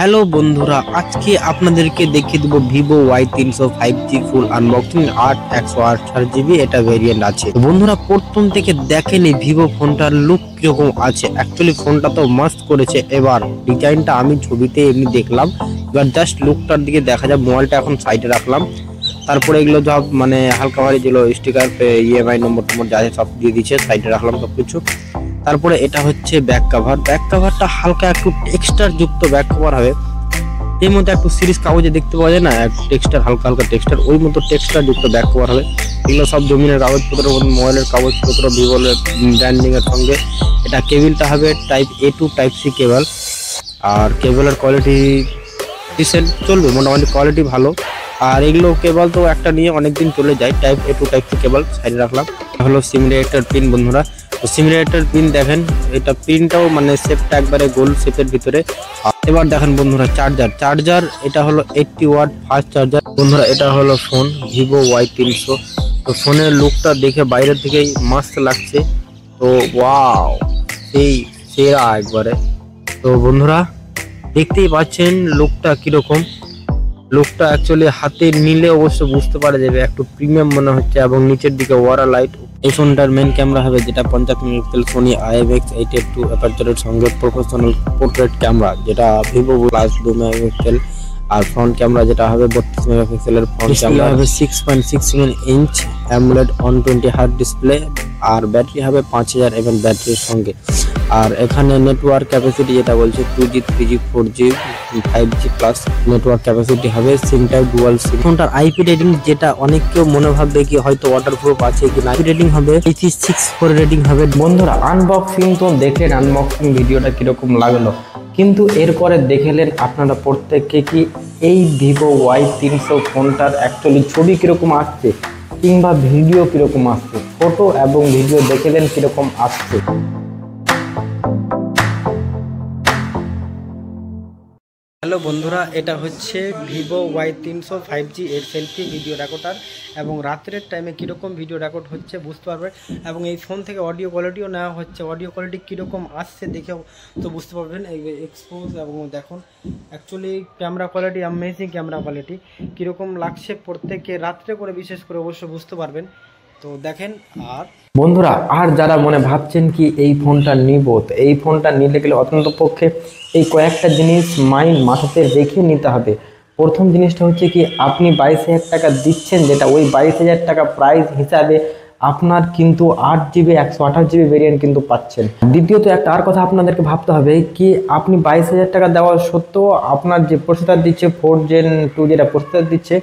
Hello বন্ধুরা, আজকে আপনাদেরকে দেখিয়ে দেবো ভিভো Y300 5G ফুল আনবক্সিং 8/128GB এটা ভেরিয়েন্ট আছে। বন্ধুরা প্রথম থেকে দেখেনি ভিভো ফোনটার লুক কিরকম আছে। অ্যাকচুয়ালি ফোনটা তো মাস্ট করেছে, এবার ডিজাইনটা আমি ছবিতে এমনি দেখলাম, এবার জাস্ট লুকটার দিকে দেখা যায়। মোবাইলটা এখন সাইডে রাখলাম, তারপরে এগুলো সব মানে হালকা ভারী যেগুলো স্টিকার ইএমআই নম্বর যা সব দিয়ে দিচ্ছে, সাইডে রাখলাম সবকিছু। তারপরে এটা হচ্ছে ব্যাক কাভারটা হালকা একটু টেক্সচার যুক্ত ব্যাক কভার হবে। এর মধ্যে একটু সিরিজ কাগজে দেখতে পাওয়া যায় না, একটু টেক্সচার হালকা টেক্সচার, ওই মতো টেক্সচার যুক্ত ব্যাক কভার হবে। এগুলো সব জমিনের কাগজপত্র, মোবাইলের কাগজপত্র, ভিভোর ব্র্যান্ডিং এর সঙ্গে। এটা কেবলটা হবে type A to type C cable, আর কেবলের কোয়ালিটি ডিসেন্ট চলবে, মোটামুটি কোয়ালিটি ভালো। আর এগুলো কেবল তো একটা নিয়ে অনেকদিন চলে যায়। Type A to type C cable সাইডে রাখলাম। হলো সিমুলেটর পিন বন্ধুরা, সিমুলেটর পিন দেখেন, এটা পিনটাও মানে শেপটা একবারে গোল শেপের ভিতরে। এবার দেখেন বন্ধুরা চার্জার এটা হলো 80 ওয়াট ফাস্ট চার্জার। বন্ধুরা এটা হলো ফোন ভিভো Y300। তো ফোনের লুকটা দেখে বাইরের থেকেই মাস্ত লাগছে, তো ওয়াও সেই সেরা একবারে। তো বন্ধুরা দেখতেই পাচ্ছেন লুকটা কিরকম। লুকটা অ্যাকচুয়ালি হাতে নিলে অবশ্য বুঝতে পারা যাবে, একটু প্রিমিয়াম মনে হচ্ছে। এবং নিচের দিকে ওয়ারা লাইট। এই ফোনটার মেন ক্যামেরা হবে যেটা 50 মেগাপিক্সেল সোনি IMX 8f2 অ্যাপারচারের সঙ্গে প্রফেশনাল পোর্ট্রেট ক্যামেরা, যেটা ভিভো প্লাস 2 মেগাপিক্সেল। আর ফ্রন্ট ক্যামেরা যেটা হবে 32 মেগাপিক্সেলের ফ্রন্ট ক্যামেরা হবে। 6.67 ইঞ্চ অ্যামোলেড 120 হার্জ ডিসপ্লে। আর ব্যাটারি হবে 5000 mAh ব্যাটারির সঙ্গে। আর এখানে নেটওয়ার্ক ক্যাপাসিটি যেটা বলছে 2G 3G 4G 5G plus network capacity হবে। সিম টাইপ ডুয়াল সিম। ফোনটার আইপি রেটিং যেটা অনেক কেউ মনে ভাববে কি হয়তো ওয়াটারপ্রুফ আছে কি না, আইপি রেটিং হবে 86 রেটিং হবে। বন্ধুরা আনবক্সিং তো দেখলেন, আনবক্সিং ভিডিওটা কিরকম লাগলো, কিন্তু এরপরে দেখলেন আপনারা প্রত্যেককে কি এই ভিভো Y300 ফোনটার অ্যাকচুয়ালি ছবি কিরকম আসছে কিংবা ভিডিও কিরকম আসছে, ফটো এবং ভিডিও দেখলেন কিরকম আসছে। হ্যালো বন্ধুরা, এটা হচ্ছে ভিভো Y300 5G এর সেলফি ভিডিও রেকর্ডার, এবং রাত্রের টাইমে কীরকম ভিডিও রেকর্ড হচ্ছে বুঝতে পারবে। এবং এই ফোন থেকে অডিও কোয়ালিটিও নেওয়া হচ্ছে, অডিও কোয়ালিটি কীরকম আসছে দেখেও তো বুঝতে পারবেন। এই এক্সপোজ এবং দেখুন actually camera quality amazing, camera quality কীরকম লাগছে প্রত্যেকে রাত্রে করে বিশেষ করে অবশ্য বুঝতে পারবেন। তো দেখেন। আর বন্ধুরা আর যারা মনে ভাবছেন কি এই ফোনটা নিব, তো এই ফোনটা নিতে গেলে অত্যন্ত পক্ষে এই কয়েকটা জিনিস মাথাতে রেখে নিতে হবে। প্রথম জিনিসটা হচ্ছে কি আপনি 22,000 টাকা দিচ্ছেন, যেটা ওই 22,000 টাকা প্রাইস হিসাবে আপনার কিন্তু 8GB 128GB ভেরিয়েন্ট কিন্তু পাচ্ছেন। দ্বিতীয়ত একটা আর কথা আপনাদেরকে ভাবতে হবে কি আপনি 22,000 টাকা দেওয়ার সত্ত্বেও আপনার যে প্রসেসর দিচ্ছে 4Gen 2 যেটা প্রসেসর দিচ্ছে,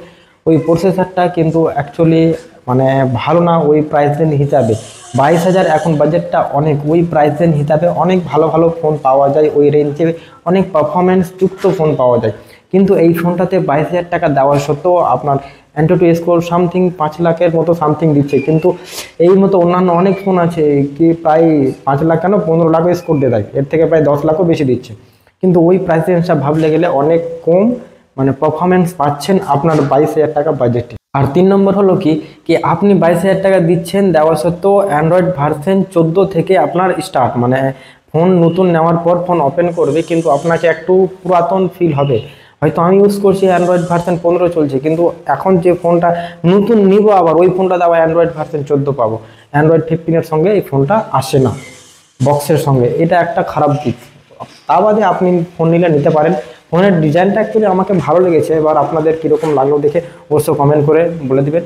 ওই প্রসেসরটা কিন্তু অ্যাকচুয়ালি মানে ভালো না ওই প্রাইস রেঞ্জ হিসাবে। 22,000 এখন বাজেটটা অনেক, ওই প্রাইস রেঞ্জ হিসাবে অনেক ভালো ভালো ফোন পাওয়া যায়, ওই রেঞ্জে অনেক পারফরমেন্স যুক্ত ফোন পাওয়া যায়। কিন্তু এই ফোনটাতে 22,000 টাকা দেওয়ার সত্ত্বেও আপনার অ্যান্ট্রয়েড স্কোর সামথিং 5 লাখের মতো সামথিং দিচ্ছে। কিন্তু এই মতো অন্যান্য অনেক ফোন আছে কি প্রায় 5 লাখ কেন 15 লাখও স্কোর দিয়ে দেয়, এর থেকে প্রায় 10 লাখও বেশি দিচ্ছে। কিন্তু ওই প্রাইস রেঞ্জটা ভাবলে গেলে অনেক কম মানে পারফরমেন্স পাচ্ছেন আপনার 22,000 টাকা বাজেটে। আর 3 নম্বর হলো কি আপনি 22,000 টাকা দিচ্ছেন, দেওয়া সত্ত্বেও অ্যান্ড্রয়েড ভার্সন 14 থেকে আপনার স্টার্ট, মানে ফোন নতুন নেওয়ার পর ফোন ওপেন করবে কিন্তু আপনাকে একটু পুরাতন ফিল হবে। হয়তো আমি ইউজ করছি অ্যান্ড্রয়েড ভার্সন 15 চলছে, কিন্তু এখন যে ফোনটা নতুন নিব আবার ওই ফোনটা দেওয়া অ্যান্ড্রয়েড ভার্সন 14 পাবো। অ্যান্ড্রয়েড 15 সঙ্গে এই ফোনটা আসে না বক্সের সঙ্গে, এটা একটা খারাপ দিক। তা বাদে আপনি ফোন নিলে নিতে পারেন। ফোনের ডিজাইনটা অ্যাকচুয়ালি আমাকে ভালো লেগেছে, এবার আপনাদের কীরকম লাগলো দেখে অবশ্যই কমেন্ট করে বলে দিবেন।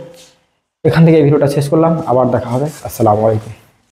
এখান থেকে এই ভিডিওটা শেষ করলাম, আবার দেখা হবে। আসসালামু আলাইকুম।